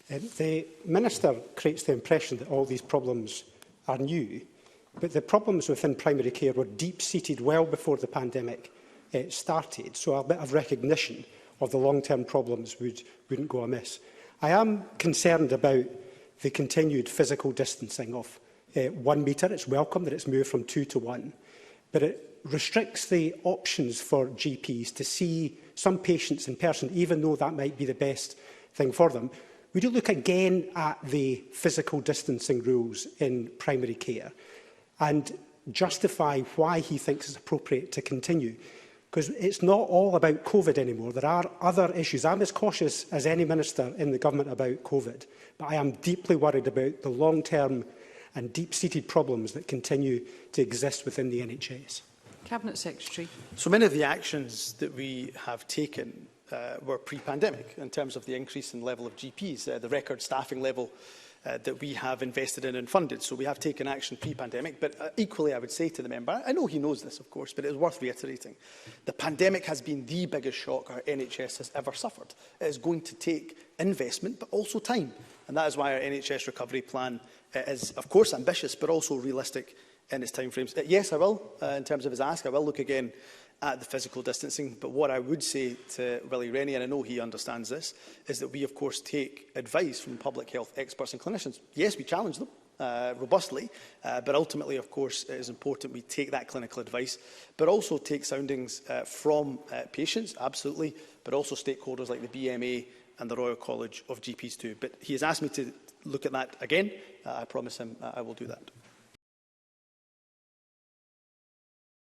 The Minister creates the impression that all these problems are new, but the problems within primary care were deep-seated well before the pandemic started, so a bit of recognition of the long-term problems wouldn't go amiss. I am concerned about the continued physical distancing of 1 metre. It's welcome that it's moved from 2 to 1, but it restricts the options for GPs to see some patients in person, even though that might be the best thing for them. Would you look again at the physical distancing rules in primary care and justify why he thinks it's appropriate to continue? Because it's not all about COVID anymore. There are other issues. I'm as cautious as any minister in the government about COVID, but I am deeply worried about the long-term and deep-seated problems that continue to exist within the NHS. Cabinet Secretary. So many of the actions that we have taken were pre-pandemic in terms of the increase in level of GPs, the record staffing level that we have invested in and funded. So we have taken action pre-pandemic, but equally I would say to the member, I know he knows this of course, but it is worth reiterating. The pandemic has been the biggest shock our NHS has ever suffered. It is going to take investment, but also time. And that is why our NHS recovery plan is of course ambitious, but also realistic in its timeframes. Yes, I will, in terms of his ask, I will look again at the physical distancing. But what I would say to Willie Rennie, and I know he understands this, is that we, of course, take advice from public health experts and clinicians. Yes, we challenge them robustly, but ultimately, of course, it is important we take that clinical advice, but also take soundings from patients, absolutely, but also stakeholders like the BMA and the Royal College of GPs too. But he has asked me to look at that again. I promise him I will do that.